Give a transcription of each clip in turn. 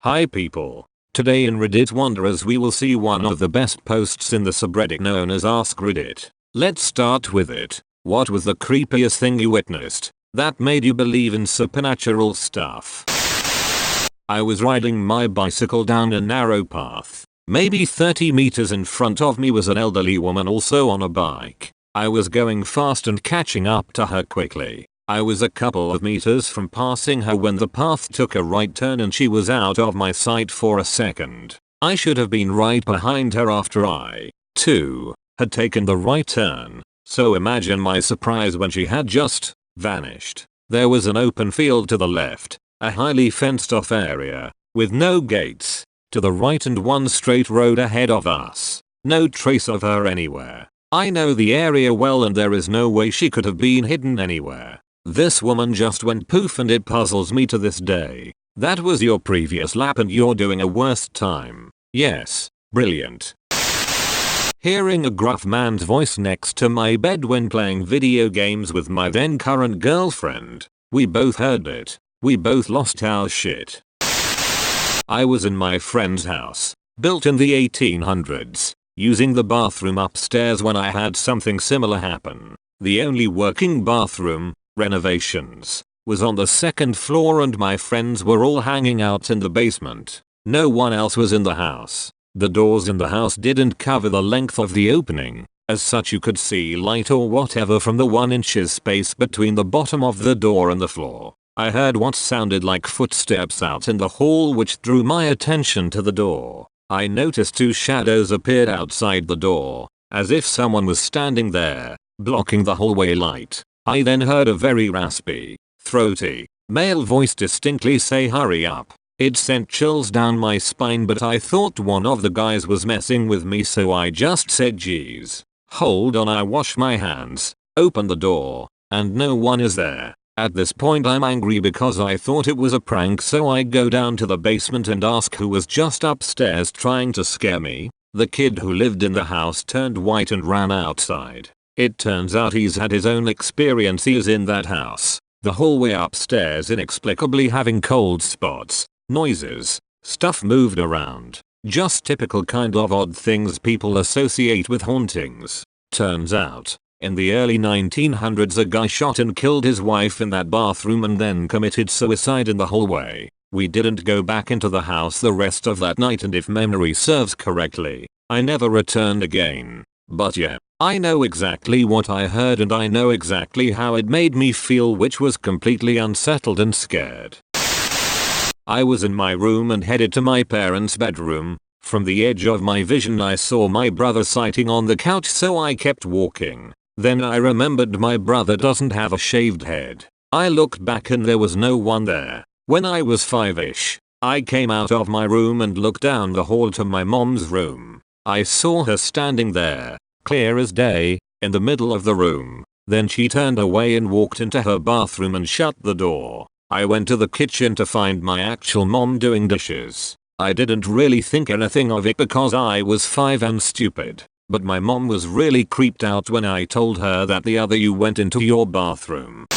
Hi people. Today in Reddit Wanderers we will see one of the best posts in the subreddit known as AskReddit. Let's start with it. What was the creepiest thing you witnessed that made you believe in supernatural stuff? I was riding my bicycle down a narrow path. Maybe 30 meters in front of me was an elderly woman also on a bike. I was going fast and catching up to her quickly. I was a couple of meters from passing her when the path took a right turn and she was out of my sight for a second. I should have been right behind her after I, too, had taken the right turn. So imagine my surprise when she had just vanished. There was an open field to the left, a highly fenced off area, with no gates, to the right and one straight road ahead of us. No trace of her anywhere. I know the area well and there is no way she could have been hidden anywhere. This woman just went poof and it puzzles me to this day. That was your previous lap and you're doing a worst time. Yes, brilliant. Hearing a gruff man's voice next to my bed when playing video games with my then current girlfriend. We both heard it. We both lost our shit. I was in my friend's house, built in the 1800s, using the bathroom upstairs when I had something similar happen. The only working bathroom, renovations, was on the second floor and my friends were all hanging out in the basement. No one else was in the house. The doors in the house didn't cover the length of the opening. As such you could see light or whatever from the 1 inch space between the bottom of the door and the floor. I heard what sounded like footsteps out in the hall which drew my attention to the door. I noticed 2 shadows appeared outside the door, as if someone was standing there, blocking the hallway light. I then heard a very raspy, throaty, male voice distinctly say hurry up. It sent chills down my spine but I thought one of the guys was messing with me so I just said geez. Hold on, I wash my hands, open the door, and no one is there. At this point I'm angry because I thought it was a prank so I go down to the basement and ask who was just upstairs trying to scare me. The kid who lived in the house turned white and ran outside. It turns out he's had his own experiences in that house. The hallway upstairs inexplicably having cold spots, noises, stuff moved around. Just typical kind of odd things people associate with hauntings. Turns out, in the early 1900s a guy shot and killed his wife in that bathroom and then committed suicide in the hallway. We didn't go back into the house the rest of that night and if memory serves correctly, I never returned again. But yeah, I know exactly what I heard and I know exactly how it made me feel, which was completely unsettled and scared. I was in my room and headed to my parents' bedroom. From the edge of my vision I saw my brother sitting on the couch so I kept walking. Then I remembered my brother doesn't have a shaved head. I looked back and there was no one there. When I was 5ish, I came out of my room and looked down the hall to my mom's room. I saw her standing there, clear as day, in the middle of the room. Then she turned away and walked into her bathroom and shut the door. I went to the kitchen to find my actual mom doing dishes. I didn't really think anything of it because I was 5 and stupid. But my mom was really creeped out when I told her that the other you went into your bathroom.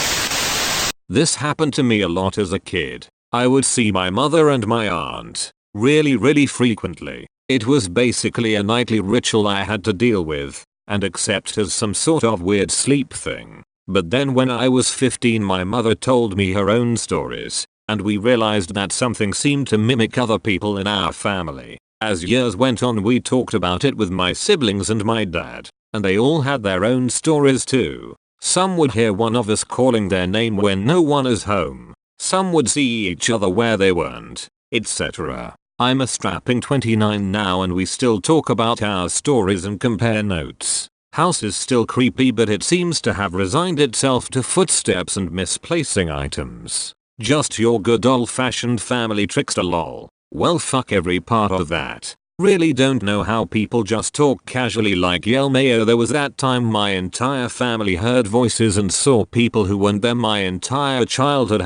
This happened to me a lot as a kid. I would see my mother and my aunt really frequently. It was basically a nightly ritual I had to deal with and accept as some sort of weird sleep thing. But then when I was 15 my mother told me her own stories and we realized that something seemed to mimic other people in our family. As years went on we talked about it with my siblings and my dad, and they all had their own stories too. Some would hear one of us calling their name when no one is home. Some would see each other where they weren't, etc. I'm a strapping 29 now and we still talk about our stories and compare notes. House is still creepy but it seems to have resigned itself to footsteps and misplacing items. Just your good old-fashioned family trickster lol. Well fuck every part of that. Really don't know how people just talk casually like yell mayo. There was that time my entire family heard voices and saw people who weren't there my entire childhood.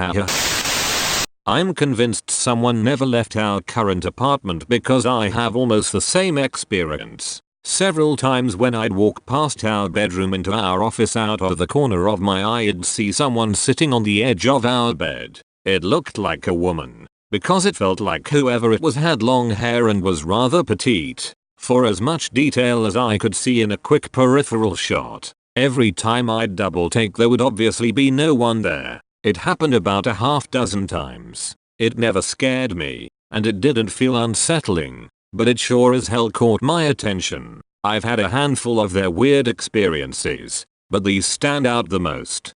I'm convinced someone never left our current apartment because I have almost the same experience. Several times when I'd walk past our bedroom into our office, out of the corner of my eye I'd see someone sitting on the edge of our bed. It looked like a woman. because it felt like whoever it was had long hair and was rather petite. For as much detail as I could see in a quick peripheral shot, every time I'd double take there would obviously be no one there. It happened about a half dozen times. It never scared me, and it didn't feel unsettling, but it sure as hell caught my attention. I've had a handful of their weird experiences, but these stand out the most.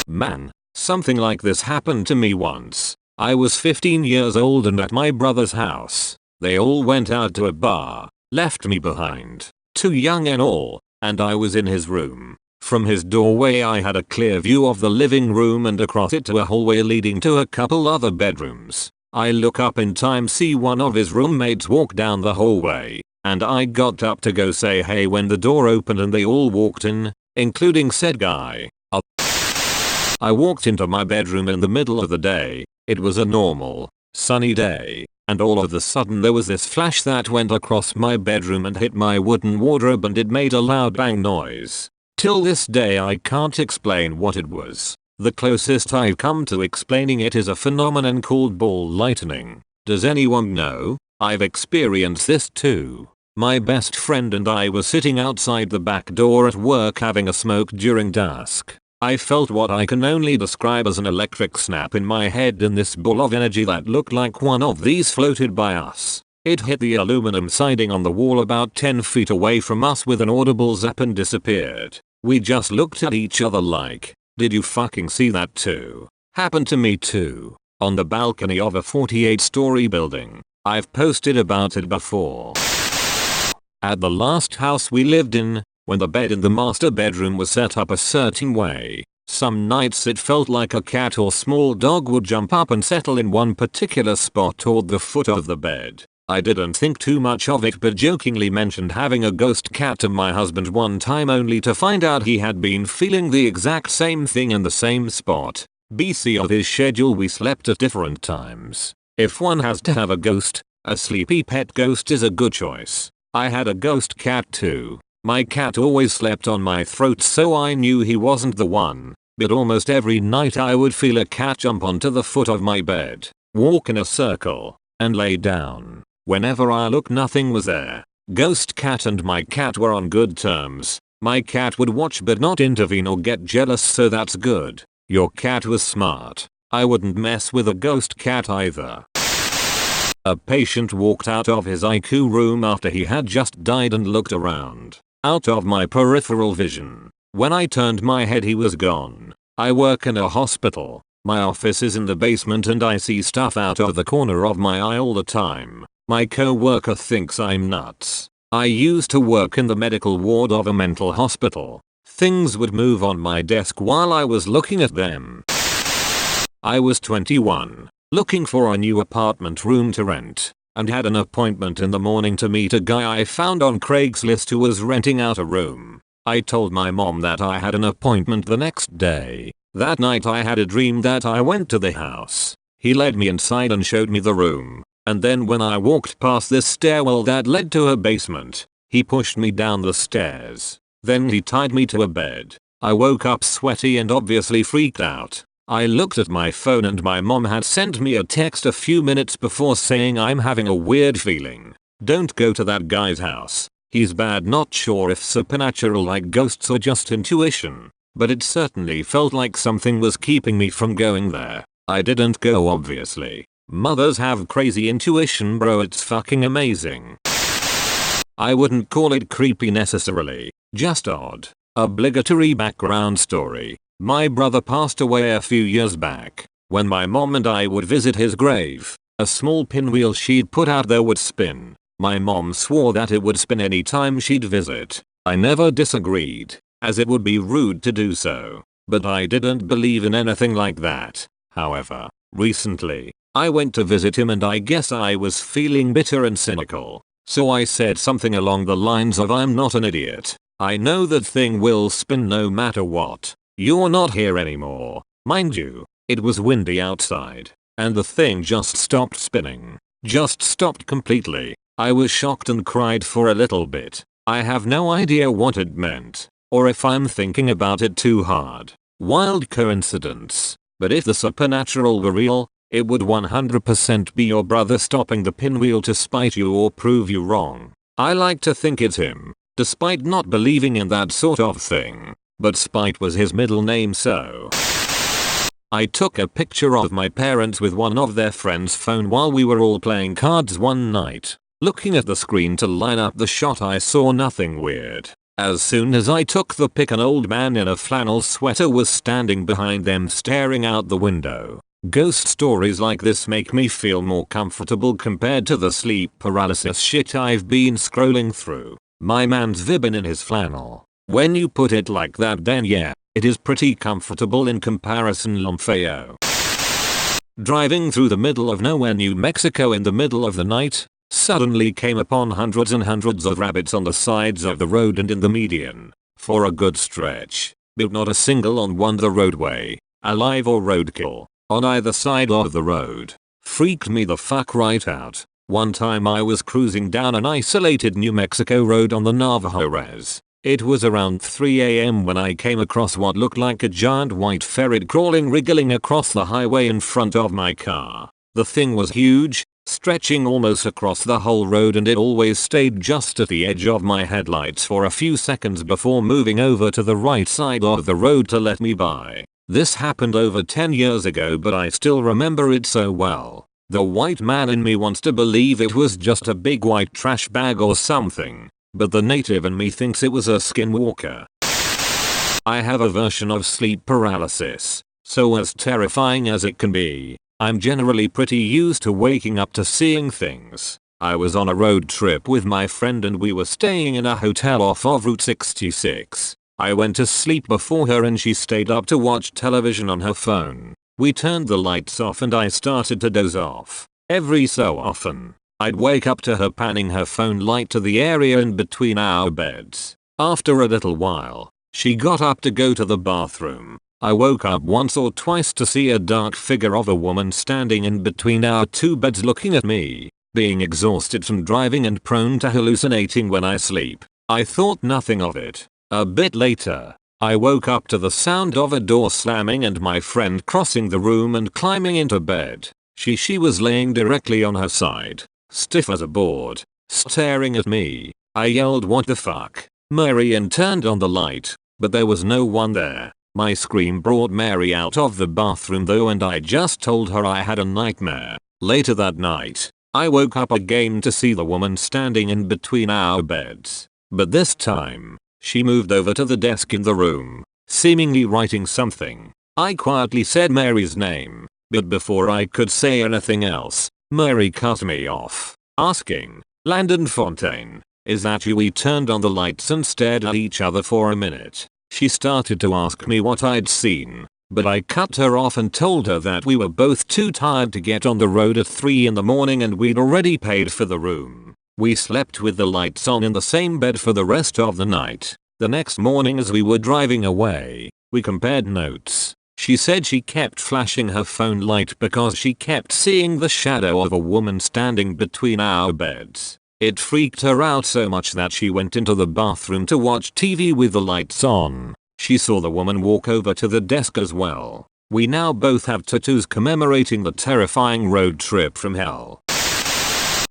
Man, something like this happened to me once. I was 15 years old and at my brother's house. They all went out to a bar, left me behind, too young and all, and I was in his room. From his doorway I had a clear view of the living room and across it to a hallway leading to a couple other bedrooms. I look up in time, see one of his roommates walk down the hallway, and I got up to go say hey when the door opened and they all walked in, including said guy. I walked into my bedroom in the middle of the day. It was a normal, sunny day, and all of a sudden there was this flash that went across my bedroom and hit my wooden wardrobe and it made a loud bang noise. Till this day I can't explain what it was. The closest I've come to explaining it is a phenomenon called ball lightning. Does anyone know? I've experienced this too. My best friend and I were sitting outside the back door at work having a smoke during dusk. I felt what I can only describe as an electric snap in my head, and this ball of energy that looked like one of these floated by us. It hit the aluminum siding on the wall about 10 feet away from us with an audible zap and disappeared. We just looked at each other like, did you fucking see that too? Happened to me too. On the balcony of a 48-story building. I've posted about it before. At the last house we lived in, when the bed in the master bedroom was set up a certain way, some nights it felt like a cat or small dog would jump up and settle in one particular spot toward the foot of the bed. I didn't think too much of it but jokingly mentioned having a ghost cat to my husband one time only to find out he had been feeling the exact same thing in the same spot. BC of his schedule we slept at different times. If one has to have a ghost, a sleepy pet ghost is a good choice. I had a ghost cat too. My cat always slept on my throat so I knew he wasn't the one, but almost every night I would feel a cat jump onto the foot of my bed, walk in a circle, and lay down. Whenever I looked nothing was there. Ghost cat and my cat were on good terms. My cat would watch but not intervene or get jealous, so that's good. Your cat was smart. I wouldn't mess with a ghost cat either. A patient walked out of his IQ room after he had just died and looked around. Out of my peripheral vision. When I turned my head he was gone. I work in a hospital. My office is in the basement and I see stuff out of the corner of my eye all the time. My co-worker thinks I'm nuts. I used to work in the medical ward of a mental hospital. Things would move on my desk while I was looking at them. I was 21, looking for a new apartment room to rent, and had an appointment in the morning to meet a guy I found on Craigslist who was renting out a room. I told my mom that I had an appointment the next day. That night I had a dream that I went to the house. He led me inside and showed me the room, and then when I walked past this stairwell that led to a basement, he pushed me down the stairs. Then he tied me to a bed. I woke up sweaty and obviously freaked out. I looked at my phone and my mom had sent me a text a few minutes before saying I'm having a weird feeling. Don't go to that guy's house. He's bad. Not sure if supernatural like ghosts or just intuition, but it certainly felt like something was keeping me from going there. I didn't go obviously. Mothers have crazy intuition bro, it's fucking amazing. I wouldn't call it creepy necessarily, just odd. Obligatory background story. My brother passed away a few years back. When my mom and I would visit his grave, a small pinwheel she'd put out there would spin. My mom swore that it would spin any time she'd visit. I never disagreed, as it would be rude to do so. But I didn't believe in anything like that. However, recently, I went to visit him and I guess I was feeling bitter and cynical. So I said something along the lines of I'm not an idiot. I know that thing will spin no matter what. You're not here anymore. Mind you, it was windy outside, and the thing just stopped spinning. Just stopped completely. I was shocked and cried for a little bit. I have no idea what it meant, or if I'm thinking about it too hard. Wild coincidence. But if the supernatural were real, It would 100% be your brother stopping the pinwheel to spite you or prove you wrong. I like to think it's him, despite not believing in that sort of thing. But Spite was his middle name, so I took a picture of my parents with one of their friends' phone while we were all playing cards one night. Looking at the screen to line up the shot, I saw nothing weird. As soon as I took the pic, an old man in a flannel sweater was standing behind them staring out the window. Ghost stories like this make me feel more comfortable compared to the sleep paralysis shit I've been scrolling through. My man's vibbing in his flannel. When you put it like that, then yeah, it is pretty comfortable in comparison, Lomfeo. Driving through the middle of nowhere, New Mexico in the middle of the night, suddenly came upon hundreds and hundreds of rabbits on the sides of the road and in the median, for a good stretch, but not a single on the roadway, alive or roadkill, on either side of the road. Freaked me the fuck right out. One time I was cruising down an isolated New Mexico road on the Navajo Res. It was around 3 AM when I came across what looked like a giant white ferret crawling, wriggling across the highway in front of my car. The thing was huge, stretching almost across the whole road, and it always stayed just at the edge of my headlights for a few seconds before moving over to the right side of the road to let me by. This happened over 10 years ago, but I still remember it so well. The white man in me wants to believe it was just a big white trash bag or something, but the native in me thinks it was a skinwalker. I have a version of sleep paralysis, so as terrifying as it can be, I'm generally pretty used to waking up to seeing things. I was on a road trip with my friend and we were staying in a hotel off of Route 66. I went to sleep before her and she stayed up to watch television on her phone. We turned the lights off and I started to doze off. Every so often, I'd wake up to her panning her phone light to the area in between our beds. After a little while, she got up to go to the bathroom. I woke up once or twice to see a dark figure of a woman standing in between our two beds looking at me. Being exhausted from driving and prone to hallucinating when I sleep, I thought nothing of it. A bit later, I woke up to the sound of a door slamming and my friend crossing the room and climbing into bed. She was laying directly on her side, stiff as a board, staring at me. I yelled, "What the fuck, Mary?" and turned on the light, but there was no one there. My scream brought Mary out of the bathroom though, and I just told her I had a nightmare. Later that night, I woke up again to see the woman standing in between our beds, but this time, she moved over to the desk in the room, seemingly writing something. I quietly said Mary's name, but before I could say anything else, Mary cut me off, asking, "Landon Fontaine, is that you?" We turned on the lights and stared at each other for a minute. She started to ask me what I'd seen, but I cut her off and told her that we were both too tired to get on the road at 3 in the morning and we'd already paid for the room. We slept with the lights on in the same bed for the rest of the night. The next morning as we were driving away, we compared notes. She said she kept flashing her phone light because she kept seeing the shadow of a woman standing between our beds. It freaked her out so much that she went into the bathroom to watch TV with the lights on. She saw the woman walk over to the desk as well. We now both have tattoos commemorating the terrifying road trip from hell.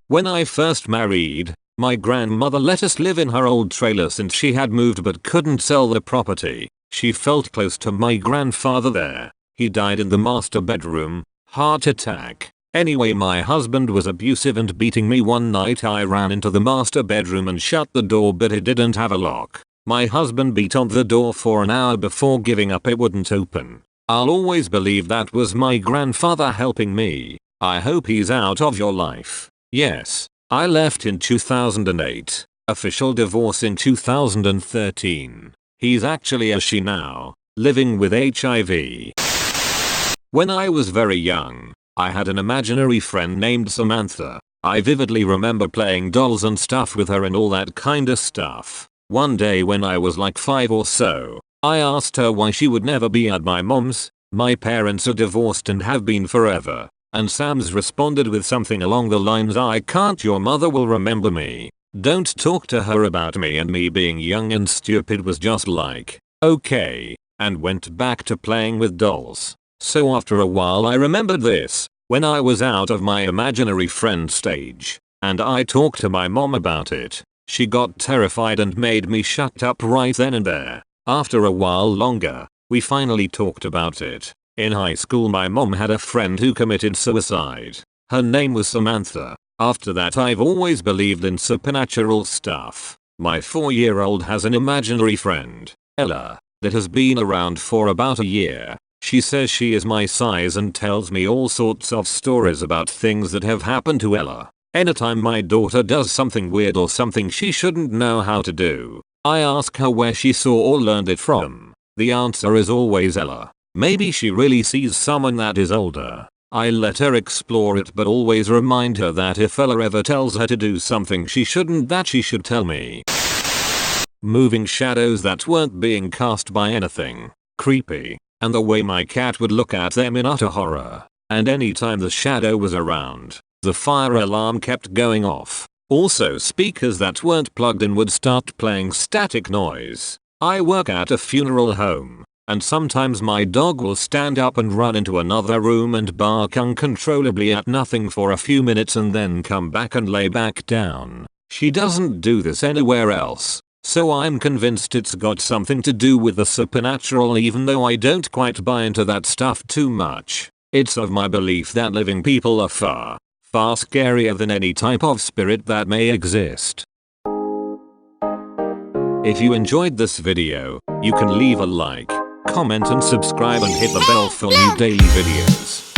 When I first married, my grandmother let us live in her old trailer since she had moved but couldn't sell the property. She felt close to my grandfather there. He died in the master bedroom, heart attack. Anyway, my husband was abusive and beating me. One night I ran into the master bedroom and shut the door, but it didn't have a lock. My husband beat on the door for an hour before giving up. It wouldn't open. I'll always believe that was my grandfather helping me. I hope he's out of your life. Yes, I left in 2008. Official divorce in 2013. He's actually a she now, living with HIV. When I was very young, I had an imaginary friend named Samantha. I vividly remember playing dolls and stuff with her and all that kinda stuff. One day when I was like 5 or so, I asked her why she would never be at my mom's. My parents are divorced and have been forever. And Sam's responded with something along the lines, "I can't, your mother will remember me. Don't talk to her about me." And me being young and stupid was just like, okay, and went back to playing with dolls. So after a while I remembered this. when I was out of my imaginary friend stage, and I talked to my mom about it. She got terrified and made me shut up right then and there. After a while longer, we finally talked about it. In high school my mom had a friend who committed suicide. Her name was Samantha. After that I've always believed in supernatural stuff. My 4-year-old has an imaginary friend, Ella, that has been around for about a year. She says she is my size and tells me all sorts of stories about things that have happened to Ella. Anytime my daughter does something weird or something she shouldn't know how to do, I ask her where she saw or learned it from. The answer is always Ella. Maybe she really sees someone that is older. I let her explore it but always remind her that if Ella ever tells her to do something she shouldn't, that she should tell me. Moving shadows that weren't being cast by anything. Creepy. And the way my cat would look at them in utter horror. And anytime the shadow was around, the fire alarm kept going off. Also speakers that weren't plugged in would start playing static noise. I work at a funeral home, and sometimes my dog will stand up and run into another room and bark uncontrollably at nothing for a few minutes and then come back and lay back down. She doesn't do this anywhere else. So I'm convinced it's got something to do with the supernatural, even though I don't quite buy into that stuff too much. It's of my belief that living people are far scarier than any type of spirit that may exist. If you enjoyed this video, you can leave a like, comment and subscribe and hit the bell for new daily videos.